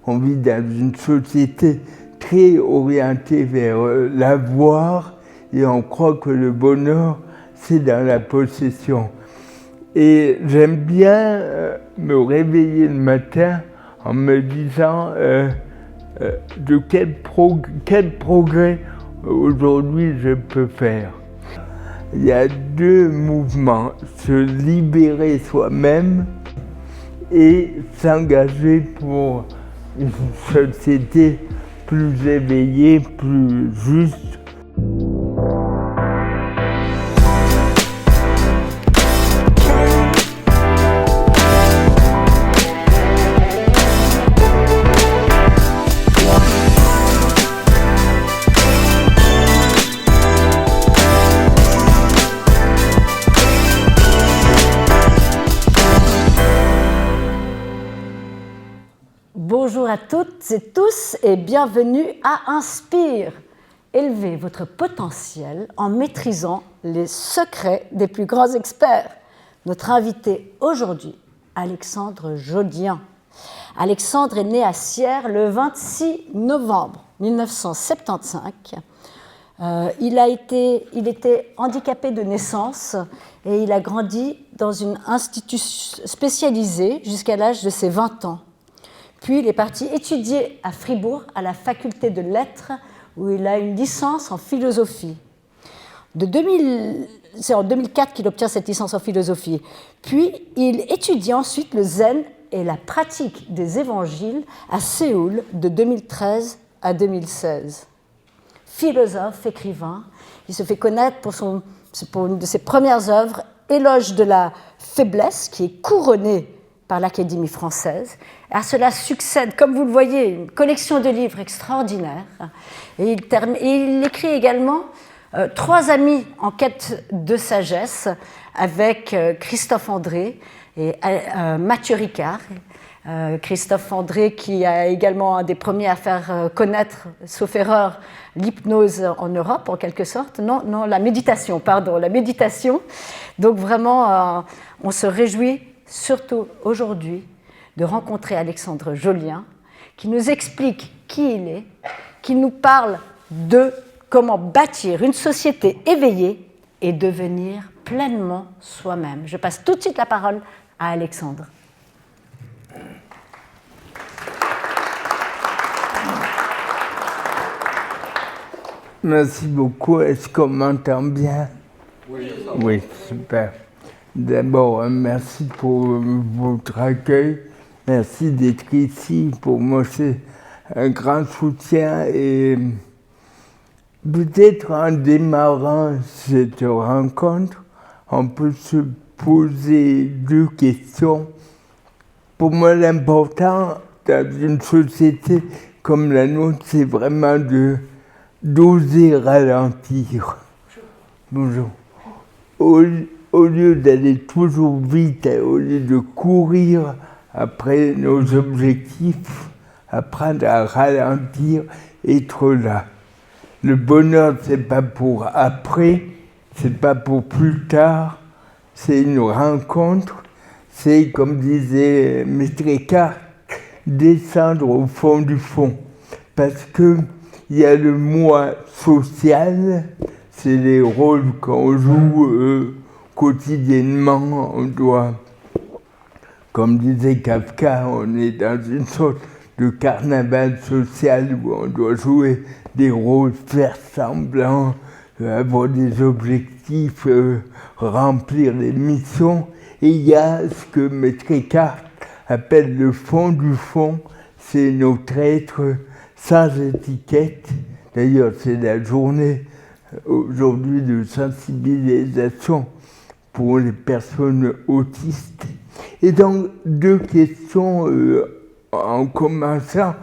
On vit dans une société très orientée vers l'avoir et on croit que le bonheur, c'est dans la possession. Et j'aime bien me réveiller le matin en me disant de quel progrès aujourd'hui je peux faire. Il y a deux mouvements, se libérer soi-même et s'engager pour une société plus éveillée, plus juste. Bonjour à toutes et tous et bienvenue à Inspire. Élevez votre potentiel en maîtrisant les secrets des plus grands experts. Notre invité aujourd'hui, Alexandre Jolien. Alexandre est né à Sierre le 26 novembre 1975. Il était handicapé de naissance et il a grandi dans une institution spécialisée jusqu'à l'âge de ses 20 ans. Puis il est parti étudier à Fribourg, à la faculté de lettres, où il a une licence en philosophie. C'est en 2004 qu'il obtient cette licence en philosophie. Puis il étudie ensuite le zen et la pratique des évangiles à Séoul de 2013 à 2016. Philosophe, écrivain, il se fait connaître pour une de ses premières œuvres, Éloge de la faiblesse, qui est couronnée par l'Académie française. À cela succède, comme vous le voyez, une collection de livres extraordinaires. Et il écrit également Trois amis en quête de sagesse avec Christophe André et Mathieu Ricard. Christophe André qui a également un des premiers à faire connaître, sauf erreur, l'hypnose en Europe en quelque sorte. Non, la méditation. Donc vraiment, on se réjouit surtout aujourd'hui de rencontrer Alexandre Jolien, qui nous explique qui il est, qui nous parle de comment bâtir une société éveillée et devenir pleinement soi-même. Je passe tout de suite la parole à Alexandre. Merci beaucoup. Est-ce qu'on m'entend bien? Oui, super. D'abord, merci pour votre accueil. Merci d'être ici. Pour moi, c'est un grand soutien. Et peut-être en démarrant cette rencontre, on peut se poser deux questions. Pour moi, l'important dans une société comme la nôtre, c'est vraiment d'oser ralentir. Bonjour. Au lieu d'aller toujours vite, au lieu de courir après nos objectifs, apprendre à ralentir, être là. Le bonheur, c'est pas pour après, c'est pas pour plus tard, c'est une rencontre, c'est, comme disait Maître Eckhart, descendre au fond du fond. Parce que il y a le moi social, c'est les rôles qu'on joue quotidiennement. On doit, comme disait Kafka, on est dans une sorte de carnaval social où on doit jouer des rôles, faire semblant, avoir des objectifs, remplir des missions. Et il y a ce que Maître Eckhart appelle le fond du fond, c'est notre être sans étiquette. D'ailleurs, c'est la journée aujourd'hui de sensibilisation pour les personnes autistes. Et donc, deux questions en commençant.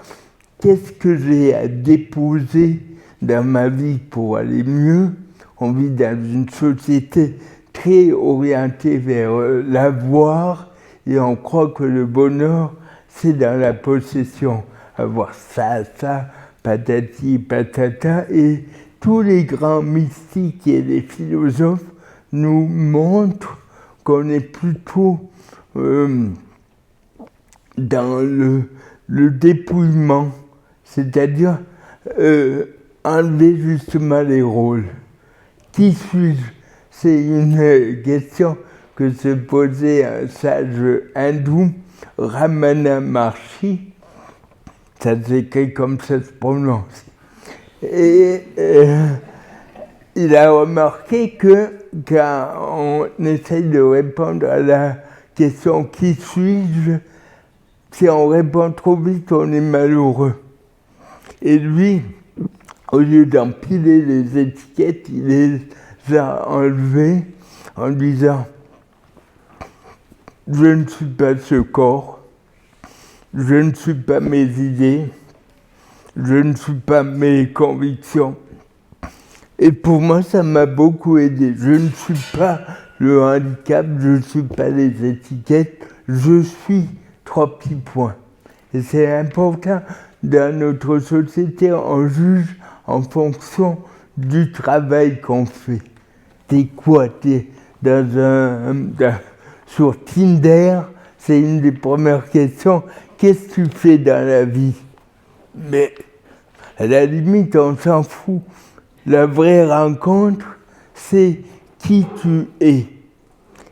Qu'est-ce que j'ai à déposer dans ma vie pour aller mieux? On vit dans une société très orientée vers l'avoir et on croit que le bonheur, c'est dans la possession. Avoir ça, patati, patata. Et tous les grands mystiques et les philosophes nous montrent qu'on est plutôt dans le le dépouillement, c'est-à-dire enlever justement les rôles. Qui suis-je? C'est une question que se posait un sage hindou, Ramana Maharshi. Ça s'écrit comme ça se prononce. Et il a remarqué que quand on essaye de répondre à la question « Qui suis-je ?», si on répond trop vite, on est malheureux. Et lui, au lieu d'empiler les étiquettes, il les a enlevées en disant « Je ne suis pas ce corps, je ne suis pas mes idées, je ne suis pas mes convictions. » Et pour moi, ça m'a beaucoup aidé. Je ne suis pas le handicap, je ne suis pas les étiquettes, je suis 3 petits points. Et c'est important, dans notre société, on juge en fonction du travail qu'on fait. T'es quoi? T'es sur Tinder, c'est une des premières questions. Qu'est-ce que tu fais dans la vie? Mais à la limite, on s'en fout. La vraie rencontre, c'est qui tu es.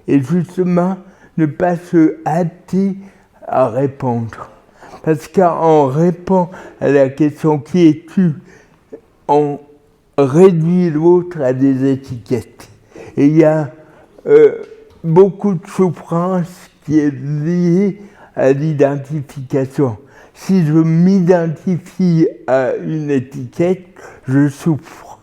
Et justement, ne pas se hâter à répondre. Parce qu'on répond à la question « qui es-tu ?», on réduit l'autre à des étiquettes. Et il y a beaucoup de souffrance qui est liée à l'identification. Si je m'identifie à une étiquette, je souffre.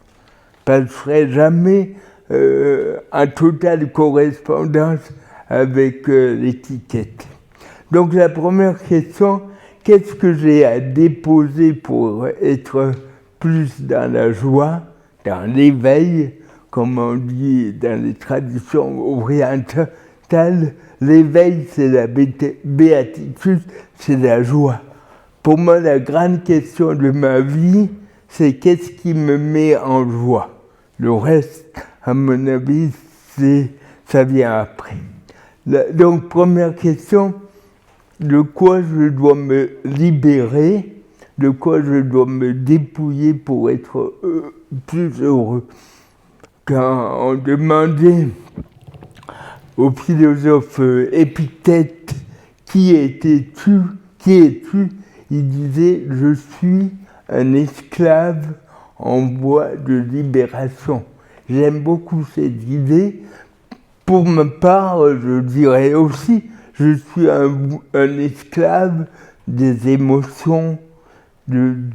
Je ne serai jamais en totale correspondance avec l'étiquette. Donc la première question, qu'est-ce que j'ai à déposer pour être plus dans la joie, dans l'éveil, comme on dit dans les traditions orientales? L'éveil, c'est la béatitude, c'est la joie. Pour moi, la grande question de ma vie, c'est qu'est-ce qui me met en joie. Le reste, à mon avis, ça vient après. Donc, première question, de quoi je dois me libérer, de quoi je dois me dépouiller pour être plus heureux. Quand on demandait au philosophe Épictète qui es-tu, il disait « Je suis un esclave en voie de libération ». J'aime beaucoup cette idée. Pour ma part, je dirais aussi « Je suis un esclave des émotions, du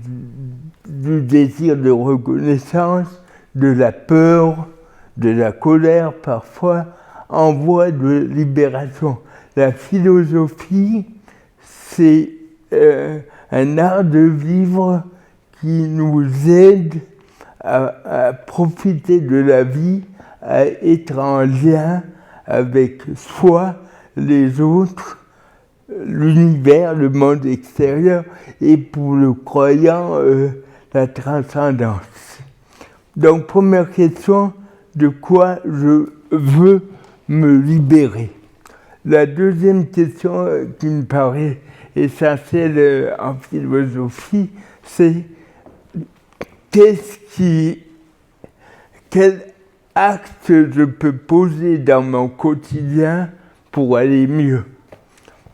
désir de reconnaissance, de la peur, de la colère parfois, en voie de libération ». La philosophie, c'est un art de vivre qui nous aide à profiter de la vie, à être en lien avec soi, les autres, l'univers, le monde extérieur, et pour le croyant, la transcendance. Donc, première question, de quoi je veux me libérer? La deuxième question qui me paraît essentielle en philosophie, c'est quel acte je peux poser dans mon quotidien pour aller mieux.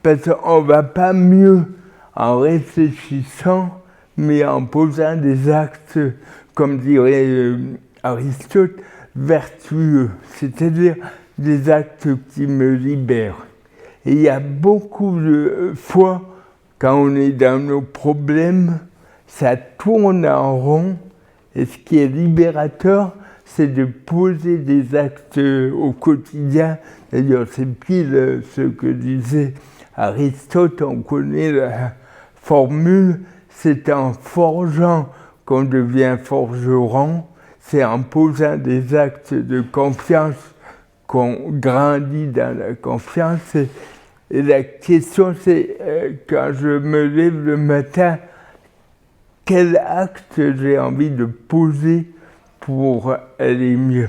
Parce qu'on ne va pas mieux en réfléchissant, mais en posant des actes, comme dirait Aristote, vertueux, c'est-à-dire des actes qui me libèrent. Et il y a beaucoup de fois, quand on est dans nos problèmes, ça tourne en rond, et ce qui est libérateur, c'est de poser des actes au quotidien. D'ailleurs, c'est pile ce que disait Aristote, on connaît la formule, c'est en forgeant qu'on devient forgeron, c'est en posant des actes de confiance qu'on grandit dans la confiance. Et la question, c'est quand je me lève le matin, quel acte j'ai envie de poser pour aller mieux.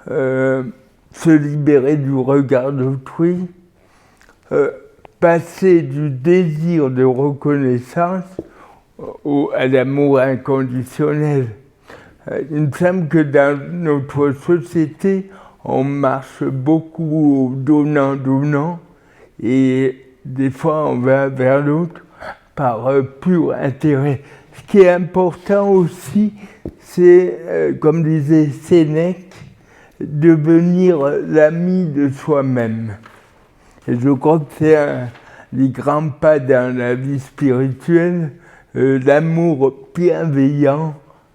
Se libérer du regard d'autrui. passer du désir de reconnaissance à l'amour inconditionnel. Il me semble que dans notre société, on marche beaucoup au donnant, et des fois on va vers l'autre par pur intérêt. Ce qui est important aussi, c'est, comme disait Sénèque, devenir l'ami de soi-même. Et je crois que c'est un des grands pas dans la vie spirituelle, l'amour bienveillant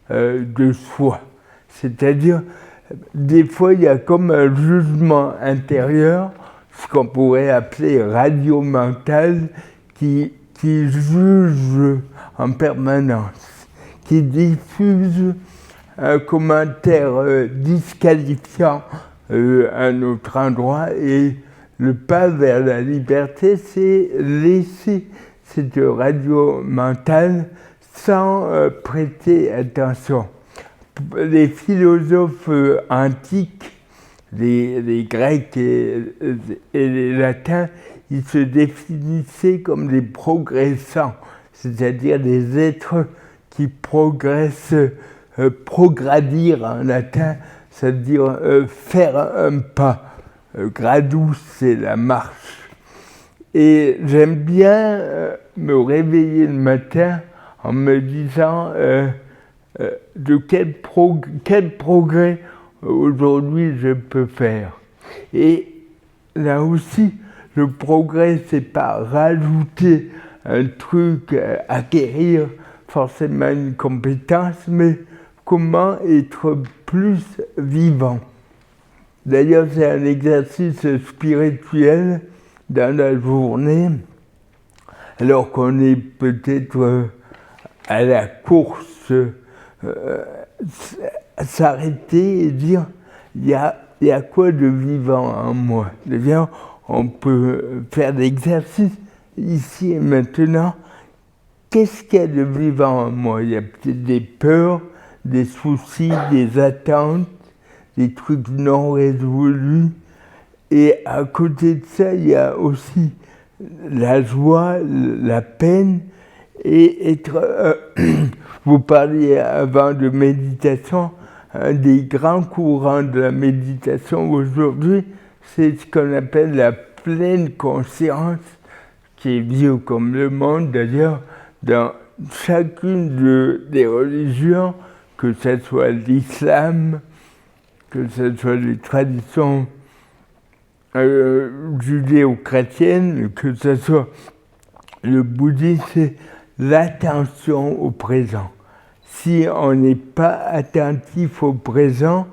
de soi. C'est-à-dire, des fois, il y a comme un jugement intérieur, ce qu'on pourrait appeler radio mental, qui juge en permanence, qui diffuse un commentaire disqualifiant à notre endroit, et le pas vers la liberté, c'est laisser cette radio mentale sans prêter attention. Les philosophes antiques, les Grecs et les Latins, ils se définissaient comme des progressants, c'est-à-dire des êtres qui progressent, progradire en latin, c'est-à-dire faire un pas. Gradus, c'est la marche. Et j'aime bien me réveiller le matin en me disant de quel progrès aujourd'hui je peux faire. Et là aussi, le progrès, c'est pas rajouter un truc, acquérir forcément une compétence, mais comment être plus vivant. D'ailleurs, c'est un exercice spirituel dans la journée, alors qu'on est peut-être à la course, s'arrêter et dire il y a quoi de vivant en moi. D'ailleurs, on peut faire l'exercice ici et maintenant. Qu'est-ce qu'il y a de vivant en moi? Il y a peut-être des peurs, des soucis, des attentes, des trucs non résolus. Et à côté de ça, il y a aussi la joie, la peine, et être... vous parliez avant de méditation, un des grands courants de la méditation aujourd'hui, c'est ce qu'on appelle la pleine conscience, qui est vieux comme le monde d'ailleurs, dans chacune des religions, que ce soit l'islam, que ce soit les traditions judéo-chrétiennes, que ce soit le bouddhisme, c'est l'attention au présent. Si on n'est pas attentif au présent,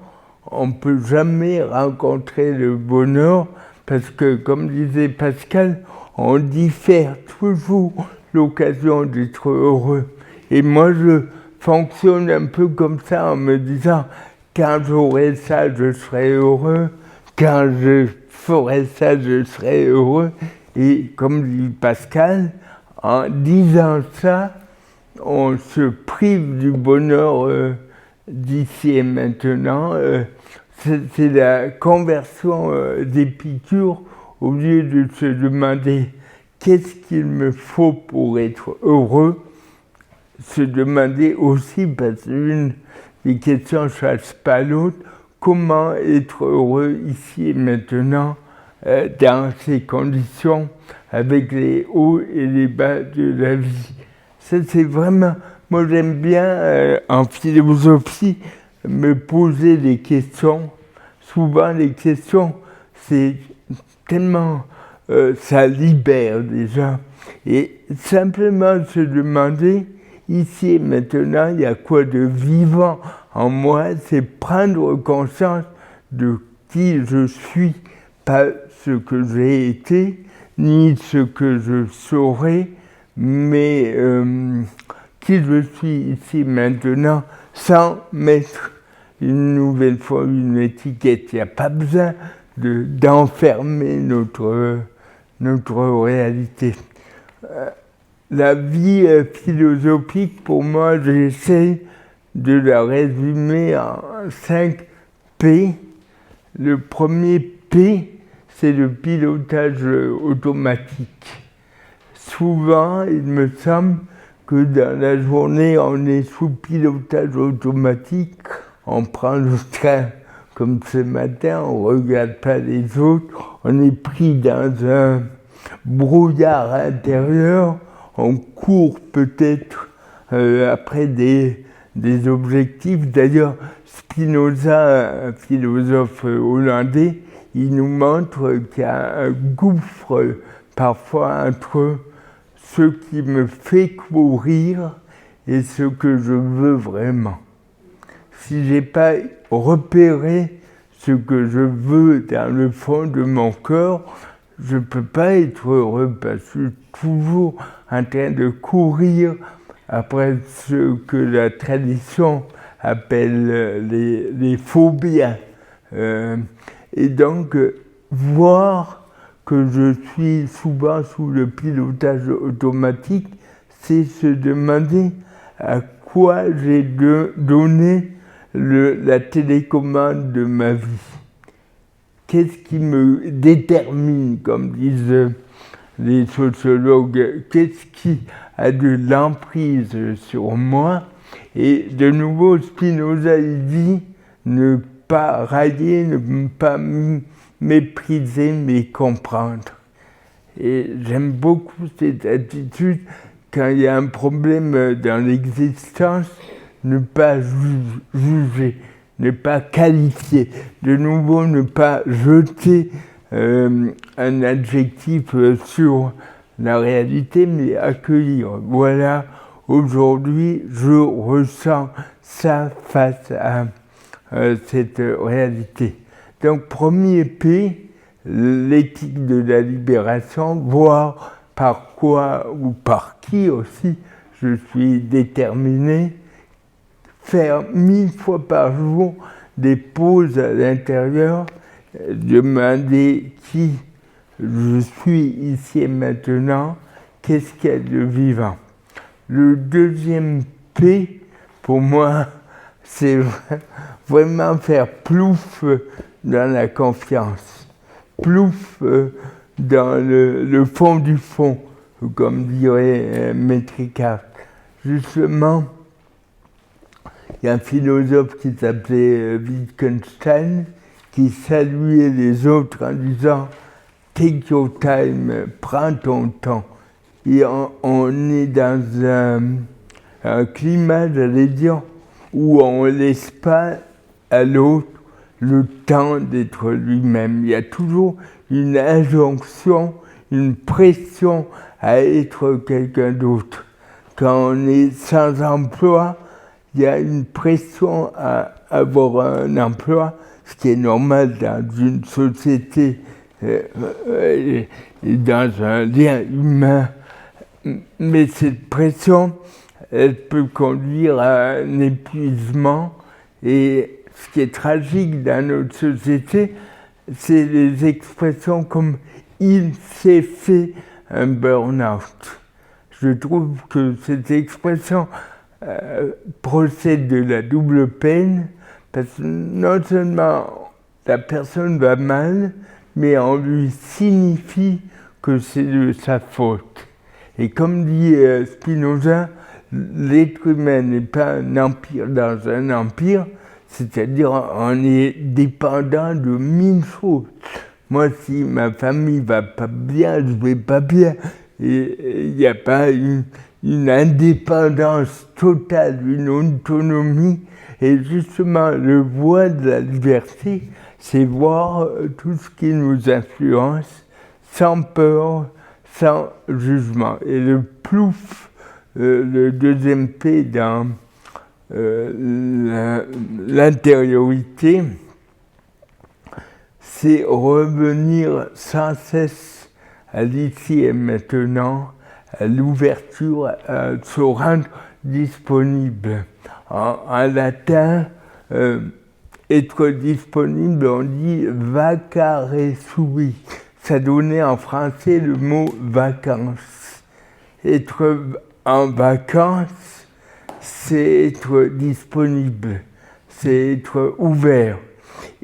on ne peut jamais rencontrer le bonheur, parce que, comme disait Pascal, on diffère toujours l'occasion d'être heureux. Et moi, je fonctionne un peu comme ça, en me disant, quand j'aurai ça, je serai heureux, quand je ferai ça, je serai heureux. Et comme dit Pascal, en disant ça, on se prive du bonheur d'ici et maintenant. C'est la conversion d'Épicure, au lieu de se demander qu'est-ce qu'il me faut pour être heureux, se demander aussi, parce qu'une des questions ne chasse pas l'autre, comment être heureux ici et maintenant, dans ces conditions, avec les hauts et les bas de la vie. Ça, c'est vraiment... Moi, j'aime bien, en philosophie, me poser des questions. Souvent, les questions, c'est tellement... ça libère déjà. Et simplement se demander, ici et maintenant, il y a quoi de vivant en moi, c'est prendre conscience de qui je suis, pas ce que j'ai été, ni ce que je serai, mais qui je suis ici maintenant, sans mettre une nouvelle fois une étiquette. Il n'y a pas besoin d'enfermer notre réalité. La vie philosophique, pour moi, j'essaie de la résumer en 5 P. Le premier P, c'est le pilotage automatique. souvent, il me semble que dans la journée, on est sous pilotage automatique, on prend le train comme ce matin, on ne regarde pas les autres, on est pris dans un brouillard intérieur, on court peut-être après des objectifs. D'ailleurs, Spinoza, un philosophe hollandais, il nous montre qu'il y a un gouffre parfois entre ce qui me fait courir et ce que je veux vraiment. Si je n'ai pas repéré ce que je veux dans le fond de mon cœur, je ne peux pas être heureux parce que je suis toujours en train de courir après ce que la tradition appelle les faux biens. Et donc, voir que je suis souvent sous le pilotage automatique, c'est se demander à quoi j'ai donné la télécommande de ma vie. Qu'est-ce qui me détermine, comme disent les sociologues, qu'est-ce qui a de l'emprise sur moi? Et de nouveau, Spinoza, il dit ne pas railler, ne pas mépriser, mais comprendre. Et j'aime beaucoup cette attitude quand il y a un problème dans l'existence, ne pas juger, ne pas qualifier, de nouveau ne pas jeter un adjectif sur la réalité, mais accueillir. Voilà, aujourd'hui, je ressens ça face à cette réalité. Donc, premier P, l'éthique de la libération, voir par quoi ou par qui aussi je suis déterminé, faire 1000 fois par jour des pauses à l'intérieur, demander qui je suis ici et maintenant, qu'est-ce qu'il y a de vivant. Le deuxième P, pour moi, c'est vraiment faire plouf dans la confiance, plouf dans le fond du fond, comme dirait Maître Eckhart. Justement, il y a un philosophe qui s'appelait Wittgenstein qui saluait les autres en disant « Take your time, prends ton temps ». Et on est dans un climat, j'allais dire, où on ne laisse pas à l'autre le temps d'être lui-même. Il y a toujours une injonction, une pression à être quelqu'un d'autre. Quand on est sans emploi, il y a une pression à avoir un emploi, ce qui est normal dans une société et dans un lien humain. Mais cette pression, elle peut conduire à un épuisement. Et ce qui est tragique dans notre société, c'est les expressions comme « il s'est fait un burn-out ». Je trouve que cette expression procède de la double peine, parce que non seulement la personne va mal, mais on lui signifie que c'est de sa faute. Et comme dit Spinoza, l'être humain n'est pas un empire dans un empire, c'est-à-dire on est dépendant de 1000 choses. Moi, si ma famille va pas bien, je vais pas bien. Et il n'y a pas une indépendance totale, une autonomie. Et justement, le voie de la liberté, c'est voir tout ce qui nous influence sans peur, sans jugement. Et le plouf, le deuxième P dans l'intériorité, c'est revenir sans cesse à l'ici et maintenant, à l'ouverture, à se rendre disponible. En latin, être disponible, on dit vacare sui. Ça donnait en français le mot vacances. Être en vacances, c'est être disponible, c'est être ouvert.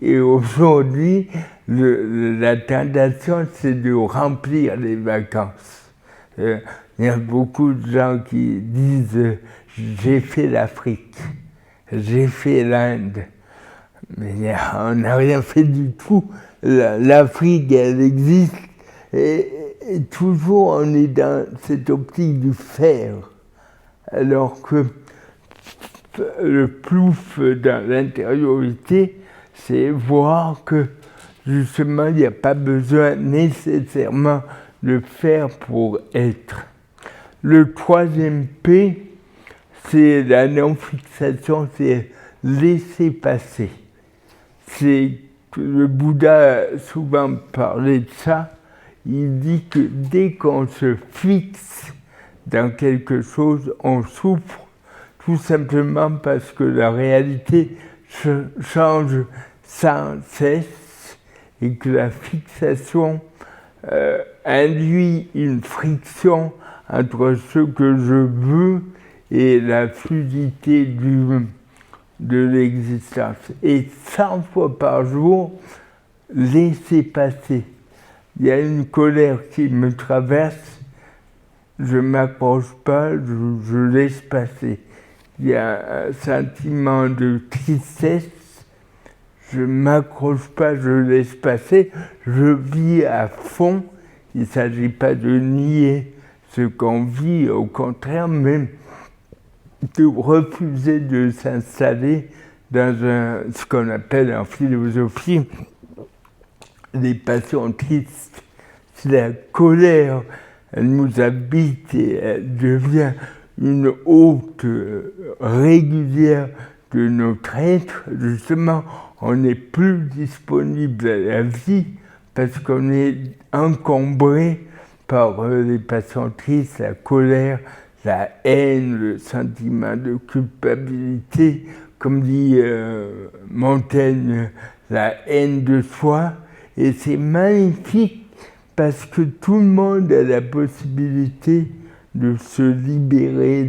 Et aujourd'hui, la tentation, c'est de remplir les vacances. Il y a beaucoup de gens qui disent j'ai fait l'Afrique, j'ai fait l'Inde. Mais on n'a rien fait du tout. L'Afrique, elle existe. Et toujours, on est dans cette optique du faire. Alors que le plouf dans l'intériorité, c'est voir que, justement, il n'y a pas besoin nécessairement de faire pour être. Le troisième P, c'est la non-fixation, c'est laisser passer. Le Bouddha a souvent parlé de ça. Il dit que dès qu'on se fixe dans quelque chose, on souffre, tout simplement parce que la réalité change sans cesse et que la fixation induit une friction entre ce que je veux et la fluidité de l'existence. Et 100 fois par jour, laisser passer. Il y a une colère qui me traverse, je ne m'accroche pas, je laisse passer. Il y a un sentiment de tristesse, je ne m'accroche pas, je laisse passer, je vis à fond. Il ne s'agit pas de nier ce qu'on vit, au contraire, même de refuser de s'installer dans ce qu'on appelle en philosophie les passions tristes. Si la colère, elle nous habite et elle devient une hôte régulière de notre être, justement, on n'est plus disponible à la vie parce qu'on est encombré par les passions tristes, la colère, la haine, le sentiment de culpabilité, comme dit Montaigne, la haine de soi. Et c'est magnifique parce que tout le monde a la possibilité de se libérer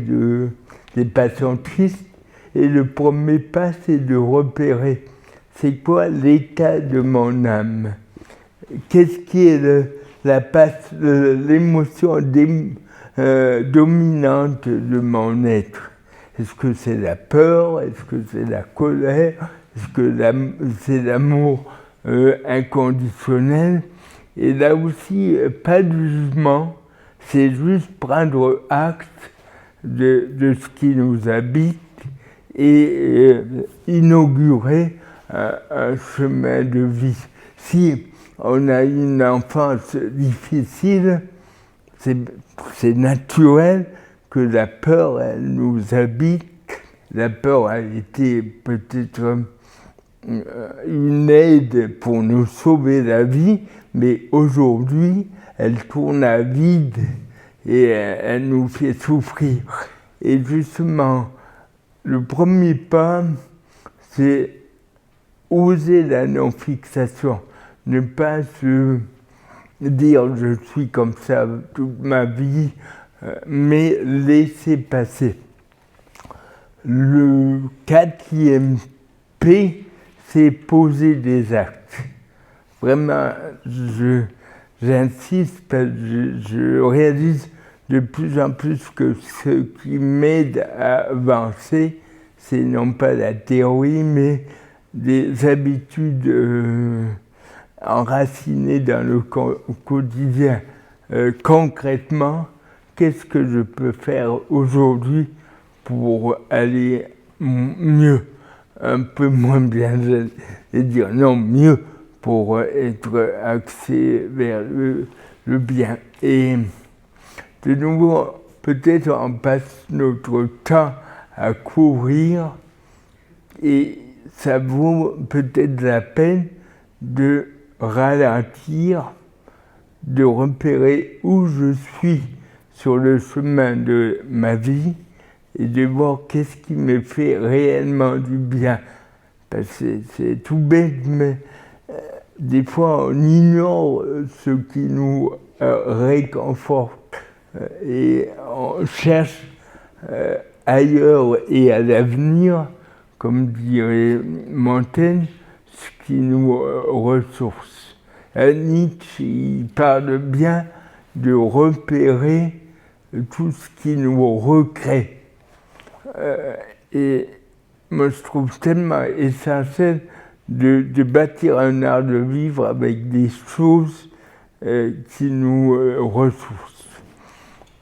des passions tristes. Et le premier pas, c'est de repérer c'est quoi l'état de mon âme. Qu'est-ce qui est l'émotion dominante de mon être? Est-ce que c'est la peur? Est-ce que c'est la colère? Est-ce que c'est l'amour inconditionnel? Et là aussi, pas de jugement, c'est juste prendre acte de ce qui nous habite et inaugurer un chemin de vie. Si on a une enfance difficile, c'est naturel que la peur, elle nous habite. La peur a été peut-être une aide pour nous sauver la vie, mais aujourd'hui, elle tourne à vide et elle nous fait souffrir. Et justement, le premier pas, c'est oser la non-fixation, ne pas se dire je suis comme ça toute ma vie, mais laisser passer. Le quatrième P, c'est poser des actes. Vraiment, j'insiste parce que je réalise de plus en plus que ce qui m'aide à avancer, c'est non pas la théorie, mais des habitudes enracinées dans le quotidien. Concrètement, qu'est-ce que je peux faire aujourd'hui pour aller mieux, un peu moins bien, et dire non, mieux, pour être axé vers le bien. Et de nouveau, peut-être on passe notre temps à courir et ça vaut peut-être la peine de ralentir, de repérer où je suis sur le chemin de ma vie et de voir qu'est-ce qui me fait réellement du bien. Parce que c'est tout bête, mais des fois on ignore ce qui nous réconforte et on cherche ailleurs et à l'avenir, comme dirait Montaigne, ce qui nous ressource. Nietzsche, il parle bien de repérer tout ce qui nous recrée. Et moi, je trouve tellement essentiel de bâtir un art de vivre avec des choses qui nous ressourcent.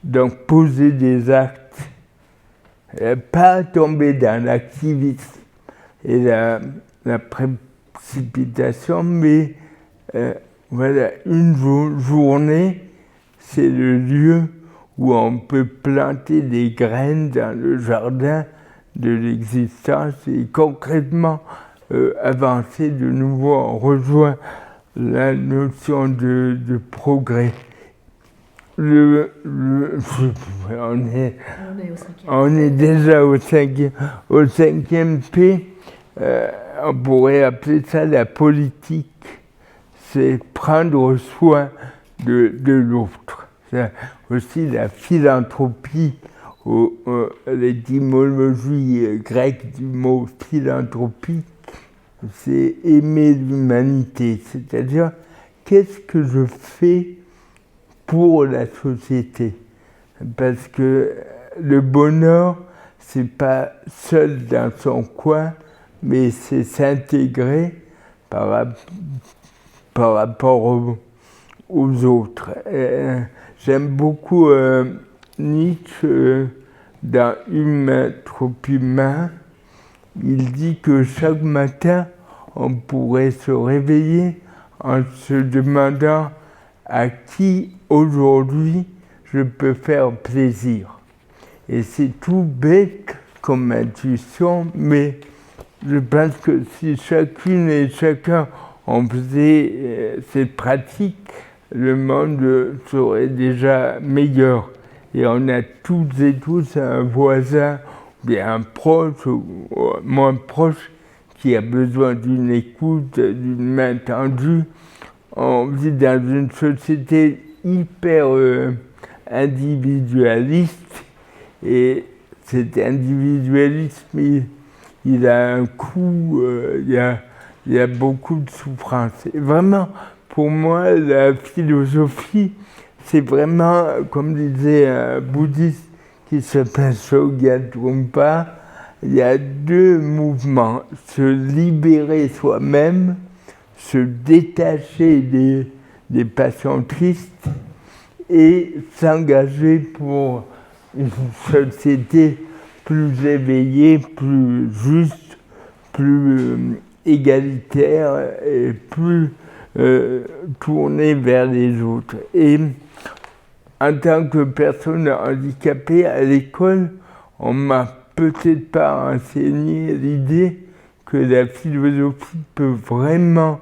Donc, poser des actes, pas tomber dans l'activisme et la précipitation, mais voilà, une journée, c'est le lieu où on peut planter des graines dans le jardin de l'existence et concrètement avancer de nouveau. On rejoint la notion de progrès. On est déjà au cinquième P. On pourrait appeler ça la politique. C'est prendre soin de l'autre. C'est aussi la philanthropie, l'étymologie grecque du mot philanthropie, c'est aimer l'humanité, c'est-à-dire qu'est-ce que je fais pour la société. Parce que le bonheur, c'est pas seul dans son coin, mais c'est s'intégrer par rapport aux autres. J'aime beaucoup Nietzsche dans Humain trop humain. Il dit que chaque matin, on pourrait se réveiller en se demandant à qui aujourd'hui je peux faire plaisir. Et c'est tout bête comme intuition, mais je pense que si chacune et chacun en faisait cette pratique, le monde serait déjà meilleur. Et on a toutes et tous un voisin, bien un proche ou moins proche, qui a besoin d'une écoute, d'une main tendue. On vit dans une société hyper individualiste, et cet individualisme, il a un coût, il y a beaucoup de souffrance. Et vraiment, pour moi, la philosophie, c'est vraiment, comme disait un bouddhiste qui s'appelle Shogyan Trungpa, il y a deux mouvements, se libérer soi-même, se détacher des passions tristes et s'engager pour une société plus éveillée, plus juste, plus égalitaire et plus tournée vers les autres. Et en tant que personne handicapée à l'école, on m'a peut-être pas enseigné l'idée que la philosophie peut vraiment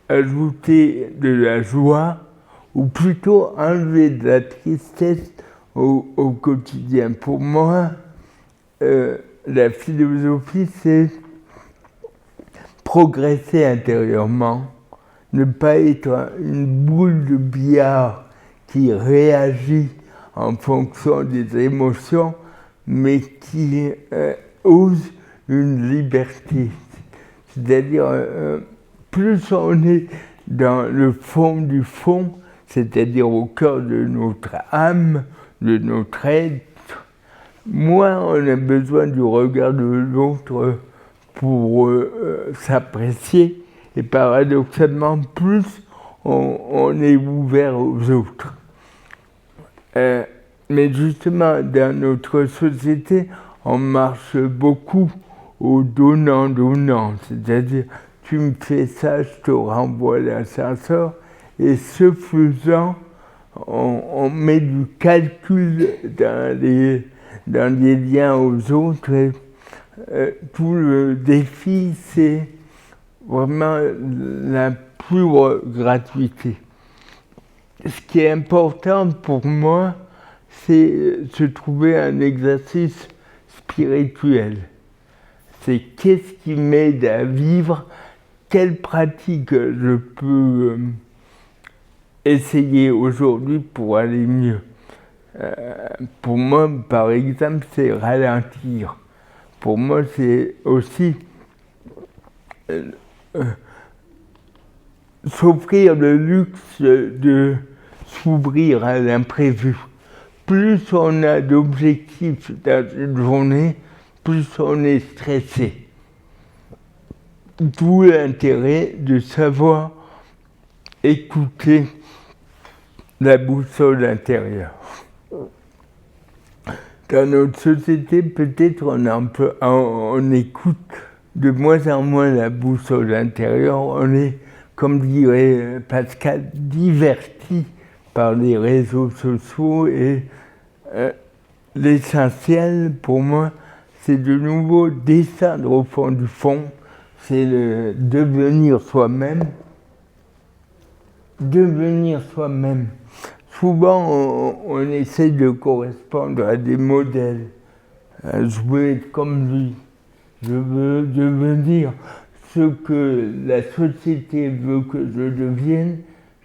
ajouter de la joie, ou plutôt enlever de la tristesse au quotidien. Pour moi, la philosophie, c'est progresser intérieurement, ne pas être une boule de billard qui réagit en fonction des émotions, mais qui ose une liberté. C'est-à-dire, plus on est dans le fond du fond, c'est-à-dire au cœur de notre âme, de notre être, moins on a besoin du regard de l'autre pour s'apprécier, et paradoxalement, plus on est ouvert aux autres. Mais justement, dans notre société, on marche beaucoup au donnant-donnant, c'est-à-dire tu me fais ça, je te renvoie l'ascenseur, et ce faisant, on met du calcul dans les liens aux autres. Et, tout le défi, c'est vraiment la pure gratuité. Ce qui est important pour moi, c'est se trouver un exercice spirituel. C'est qu'est-ce qui m'aide à vivre, quelle pratique je peux essayer aujourd'hui pour aller mieux. Pour moi, par exemple, c'est ralentir. Pour moi, c'est aussi s'offrir le luxe de s'ouvrir à l'imprévu. Plus on a d'objectifs dans une journée, plus on est stressé. D'où l'intérêt de savoir écouter la boussole intérieure. Dans notre société, peut-être on écoute de moins en moins la boussole intérieure. On est, comme dirait Pascal, diverti par les réseaux sociaux et l'essentiel pour moi, c'est de nouveau descendre au fond du fond, c'est le devenir soi-même. Devenir soi-même. Souvent, on essaie de correspondre à des modèles. Je veux être comme lui. Je veux devenir ce que la société veut que je devienne.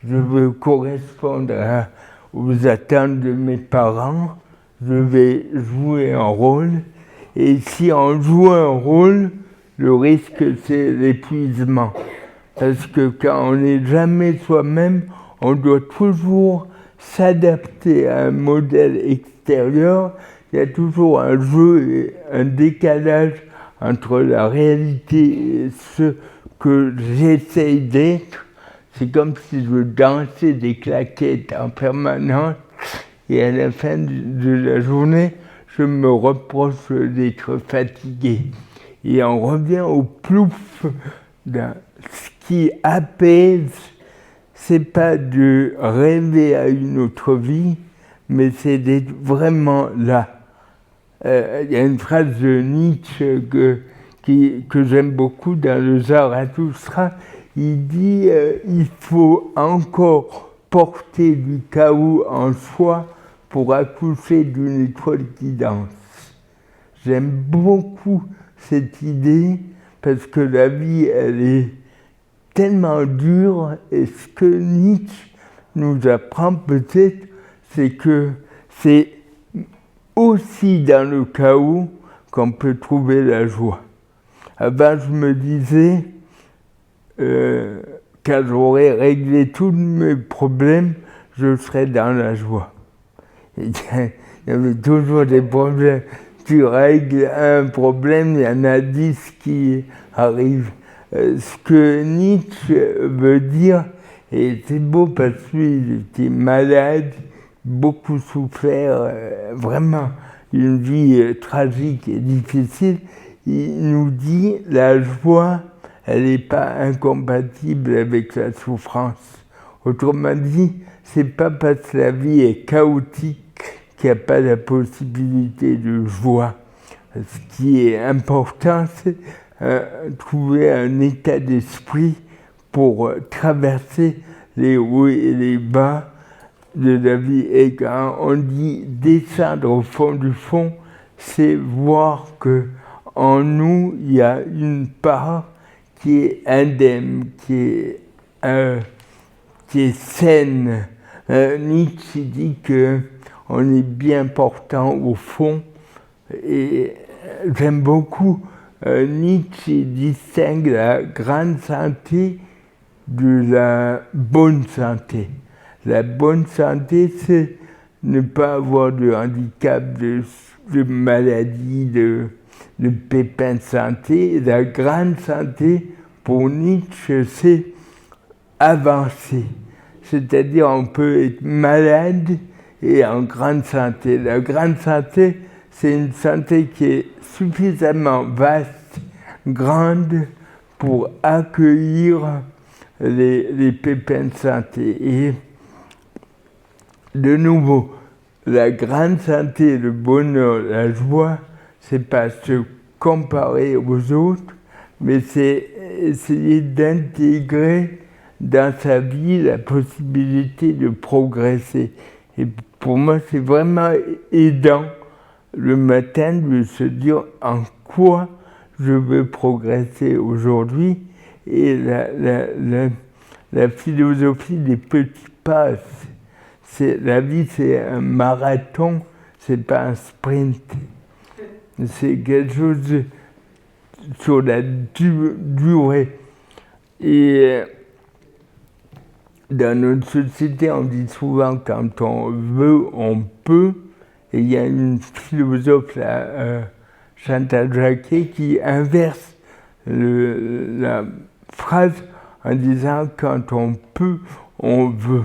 Je veux correspondre aux attentes de mes parents. Je vais jouer un rôle. Et si on joue un rôle, le risque, c'est l'épuisement. Parce que quand on n'est jamais soi-même, on doit toujours s'adapter à un modèle extérieur. Il y a toujours un jeu et un décalage entre la réalité et ce que j'essaye d'être. C'est comme si je dansais des claquettes en permanence et à la fin de la journée, je me reproche d'être fatigué. Et on revient au plouf d'un... Ce qui apaise, c'est pas de rêver à une autre vie, mais c'est d'être vraiment là. Il y a une phrase de Nietzsche que j'aime beaucoup dans le Zarathustra. Il dit il faut encore porter du chaos en soi pour accoucher d'une étoile qui danse. J'aime beaucoup cette idée parce que la vie, elle est tellement dure, et ce que Nietzsche nous apprend peut-être, c'est que c'est aussi dans le chaos qu'on peut trouver la joie. Avant, je me disais, quand j'aurais réglé tous mes problèmes, je serais dans la joie. Et il y avait toujours des problèmes. Tu règles un problème, il y en a 10 qui arrivent. Ce que Nietzsche veut dire, et c'est beau parce qu'il était malade, beaucoup souffert, vraiment une vie tragique et difficile, il nous dit la joie, elle n'est pas incompatible avec la souffrance. Autrement dit, c'est pas parce que la vie est chaotique qu'il n'y a pas la possibilité de joie. Ce qui est important, c'est trouver un état d'esprit pour traverser les hauts et les bas de la vie. Et quand on dit descendre au fond du fond, c'est voir que en nous, il y a une part qui est indemne, qui est saine. Nietzsche dit qu'on est bien portant au fond, et j'aime beaucoup Nietzsche distingue la grande santé de la bonne santé. La bonne santé, c'est ne pas avoir de handicap, de maladie, de pépins de santé. La grande santé, pour Nietzsche, c'est avancer. C'est-à-dire on peut être malade et en grande santé. La grande santé, c'est une santé qui est suffisamment vaste, grande, pour accueillir les pépins de santé. Et de nouveau, la grande santé, le bonheur, la joie, c'est pas se comparer aux autres, mais c'est essayer d'intégrer dans sa vie la possibilité de progresser. Et pour moi, c'est vraiment aidant le matin de se dire en quoi je veux progresser aujourd'hui. Et la philosophie des petits pas, la vie c'est un marathon, c'est pas un sprint. C'est quelque chose sur la durée. Et dans notre société, on dit souvent quand on veut, on peut. Et il y a une philosophe, Chantal Jacquet, qui inverse la phrase en disant quand on peut, on veut.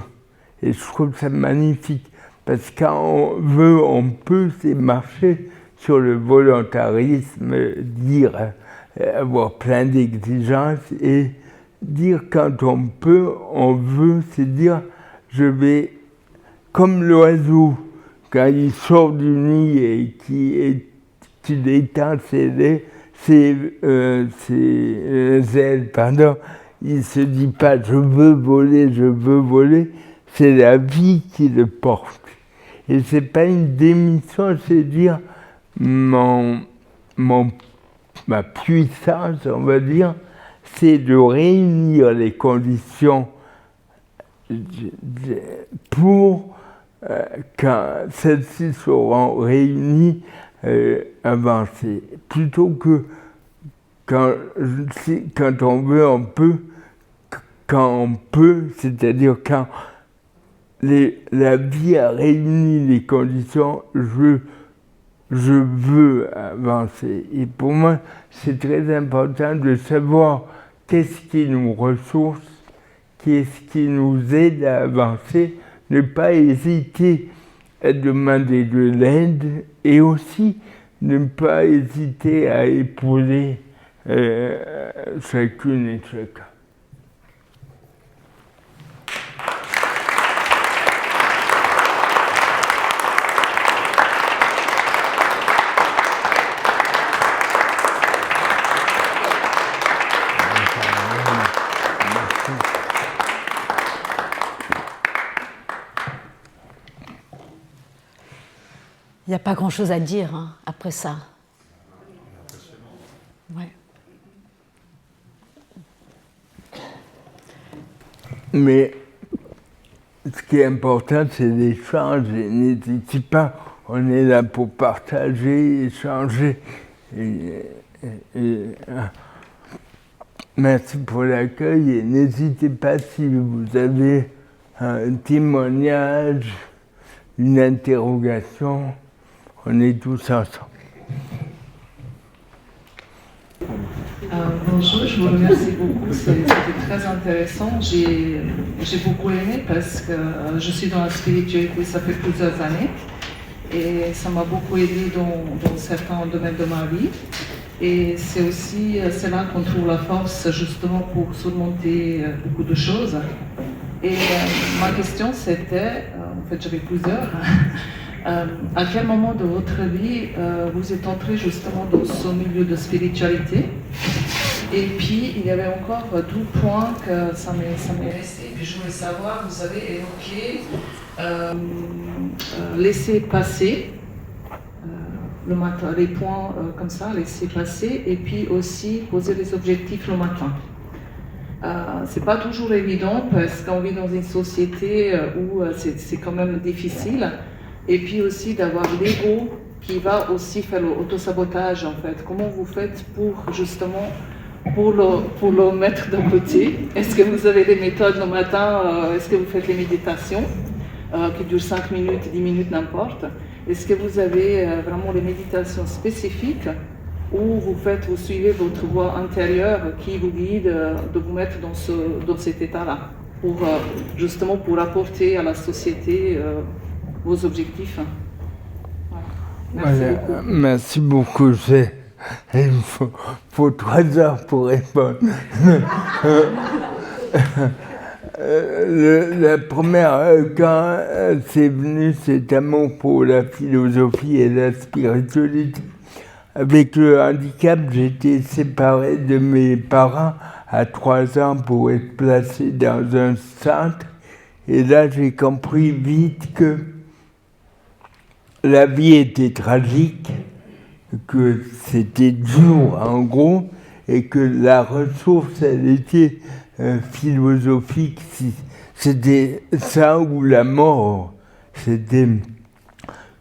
Et je trouve ça magnifique. Parce que quand on veut, on peut, c'est marcher sur le volontarisme, dire, avoir plein d'exigences et dire quand on peut, on veut, c'est dire je vais, comme l'oiseau, quand il sort du nid et qu'il étend ses ailes, il ne se dit pas je veux voler, c'est la vie qui le porte. Et ce n'est pas une démission, c'est dire ma puissance, on va dire, c'est de réunir les conditions pour, quand celles-ci seront réunies, avancer. Plutôt que quand on veut, on peut, quand on peut, c'est-à-dire quand la vie a réuni les conditions, je veux avancer. Et pour moi, c'est très important de savoir qu'est-ce qui nous ressource, qu'est-ce qui nous aide à avancer, ne pas hésiter à demander de l'aide et aussi ne pas hésiter à épauler chacune et chacun. Il n'y a pas grand-chose à dire après ça. Ouais. Mais ce qui est important, c'est l'échange. N'hésitez pas, on est là pour partager, échanger. Merci pour l'accueil et n'hésitez pas si vous avez un témoignage, une interrogation. On est tous ensemble. Bonjour, je vous remercie beaucoup, c'était très intéressant. J'ai beaucoup aimé parce que je suis dans la spiritualité, ça fait plusieurs années et ça m'a beaucoup aidé dans certains domaines de ma vie. Et c'est aussi là qu'on trouve la force justement pour surmonter beaucoup de choses. Et ma question c'était, en fait j'avais plusieurs, à quel moment de votre vie vous êtes entré justement dans ce milieu de spiritualité? Et puis il y avait encore 2 points que ça m'est resté. Et puis je voulais savoir, vous avez évoqué laisser passer le matin, les points comme ça, laisser passer, et puis aussi poser les objectifs le matin. C'est pas toujours évident parce qu'on vit dans une société où c'est quand même difficile. Et puis aussi d'avoir l'ego qui va aussi faire l'autosabotage en fait. Comment vous faites pour justement pour le mettre de côté? Est-ce que vous avez des méthodes le matin? Est-ce que vous faites les méditations qui durent 5 minutes, 10 minutes, n'importe? Est-ce que vous avez vraiment des méditations spécifiques où vous suivez votre voix intérieure qui vous guide de vous mettre dans cet état-là justement pour apporter à la société vos objectifs? Voilà. Merci beaucoup. Il faut 3 heures pour répondre. La première, quand c'est venu cet amour pour la philosophie et la spiritualité, avec le handicap, j'étais séparé de mes parents à 3 ans pour être placé dans un centre. Et là, j'ai compris vite que la vie était tragique, que c'était dur en gros, et que la ressource, elle était philosophique. C'était ça ou la mort. C'était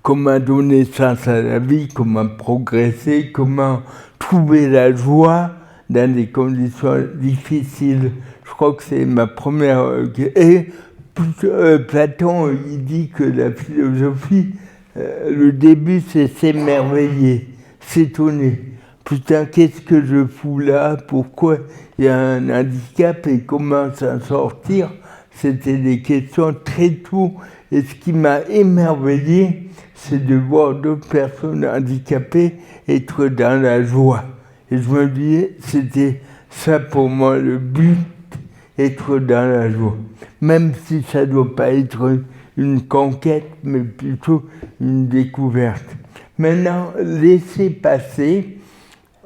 comment donner sens à la vie, comment progresser, comment trouver la joie dans des conditions difficiles. Je crois que c'est ma première... Et Platon, il dit que la philosophie, le début, c'est s'émerveiller, s'étonner. Putain, qu'est-ce que je fous là? Pourquoi il y a un handicap et comment s'en sortir? C'était des questions très tôt. Et ce qui m'a émerveillé, c'est de voir d'autres personnes handicapées être dans la joie. Et je me disais, c'était ça pour moi le but, être dans la joie. Même si ça ne doit pas être une conquête, mais plutôt une découverte. Maintenant, laissez passer.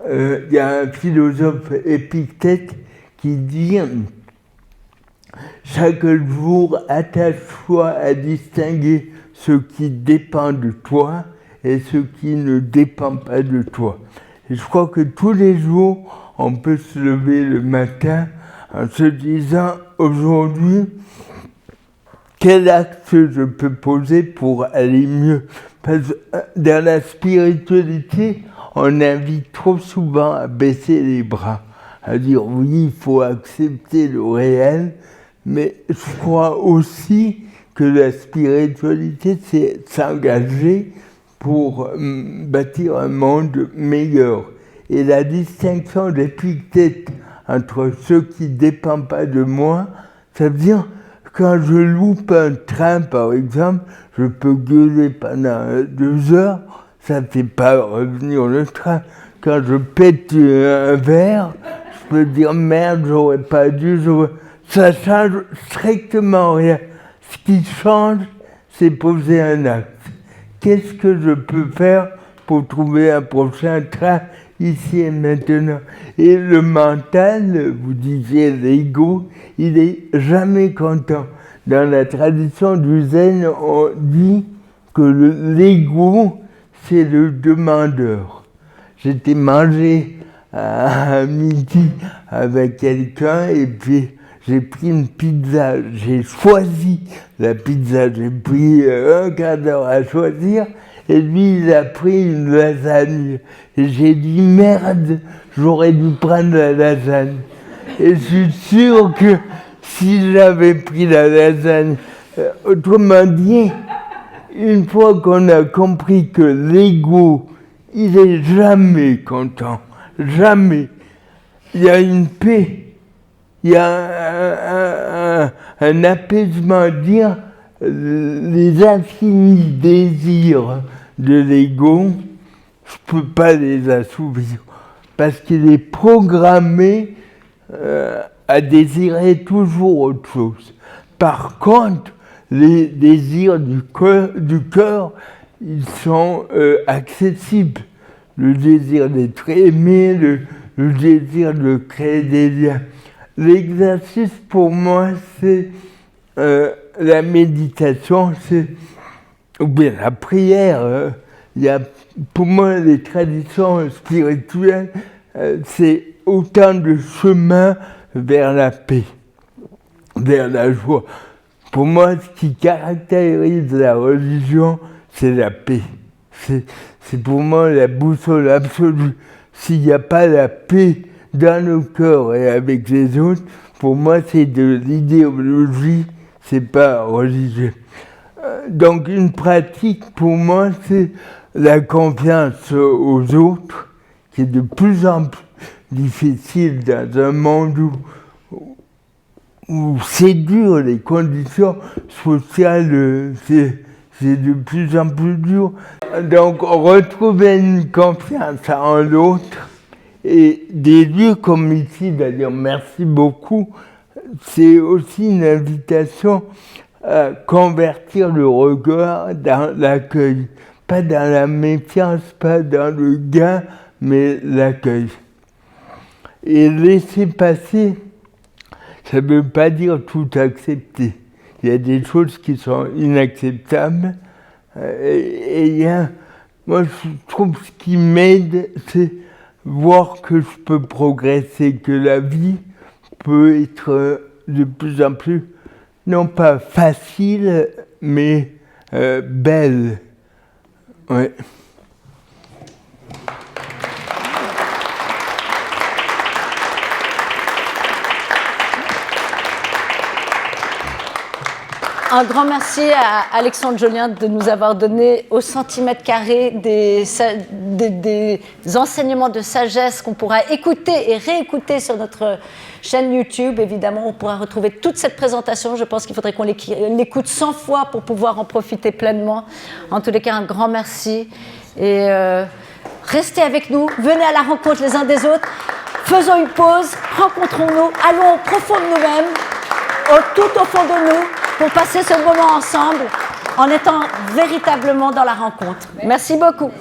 Il y a un philosophe Épictète qui dit « Chaque jour, attache-toi à distinguer ce qui dépend de toi et ce qui ne dépend pas de toi. » Et je crois que tous les jours, on peut se lever le matin en se disant « Aujourd'hui, quel acte je peux poser pour aller mieux ?» Parce que dans la spiritualité, on invite trop souvent à baisser les bras, à dire oui, il faut accepter le réel, mais je crois aussi que la spiritualité, c'est s'engager pour bâtir un monde meilleur. Et la distinction d'Épictète entre ce qui ne dépend pas de moi, ça veut dire quand je loupe un train, par exemple, je peux gueuler pendant 2 heures, ça ne fait pas revenir le train. Quand je pète un verre, je peux dire merde, j'aurais pas dû. Ça change strictement rien. Ce qui change, c'est poser un acte. Qu'est-ce que je peux faire pour trouver un prochain train ici et maintenant? Et le mental, vous disiez l'ego, il n'est jamais content. Dans la tradition du Zen, on dit que l'ego, c'est le demandeur. J'étais mangé à midi avec quelqu'un et puis j'ai pris une pizza. J'ai choisi la pizza. J'ai pris un quart d'heure à choisir et lui, il a pris une lasagne. Et j'ai dit merde, j'aurais dû prendre la lasagne. Et je suis sûr que si j'avais pris la lasagne, autrement dit, une fois qu'on a compris que l'ego, il n'est jamais content, jamais. Il y a une paix, il y a un apaisement à dire les infinis désirs de l'ego, je ne peux pas les assouvir parce qu'il est programmé à désirer toujours autre chose. Par contre, les désirs du cœur, ils sont accessibles. Le désir d'être aimé, le désir de créer des liens. L'exercice pour moi, c'est la méditation, ou bien la prière. Il y a, pour moi, les traditions spirituelles, c'est autant de chemins vers la paix, vers la joie. Pour moi, ce qui caractérise la religion, c'est la paix. C'est pour moi la boussole absolue. S'il n'y a pas la paix dans le cœur et avec les autres, pour moi, c'est de l'idéologie, c'est pas religieux. Donc, une pratique, pour moi, c'est la confiance aux autres, qui est de plus en plus difficile dans un monde où c'est dur, les conditions sociales, c'est de plus en plus dur. Donc, retrouver une confiance en l'autre et des lieux comme ici, d'ailleurs, merci beaucoup, c'est aussi une invitation à convertir le regard dans l'accueil. Pas dans la méfiance, pas dans le gain, mais l'accueil. Et laisser passer, ça ne veut pas dire tout accepter. Il y a des choses qui sont inacceptables. Et il y a, moi, je trouve ce qui m'aide, c'est voir que je peux progresser, que la vie peut être de plus en plus, non pas facile, mais belle. Ouais. Un grand merci à Alexandre Jolien de nous avoir donné au centimètre carré des enseignements de sagesse qu'on pourra écouter et réécouter sur notre chaîne YouTube. Évidemment, on pourra retrouver toute cette présentation. Je pense qu'il faudrait qu'on l'écoute 100 fois pour pouvoir en profiter pleinement. En tous les cas, un grand merci. Et restez avec nous, venez à la rencontre les uns des autres. Faisons une pause, rencontrons-nous, allons au profond de nous-mêmes, tout au fond de nous, pour passer ce moment ensemble en étant véritablement dans la rencontre. Merci beaucoup.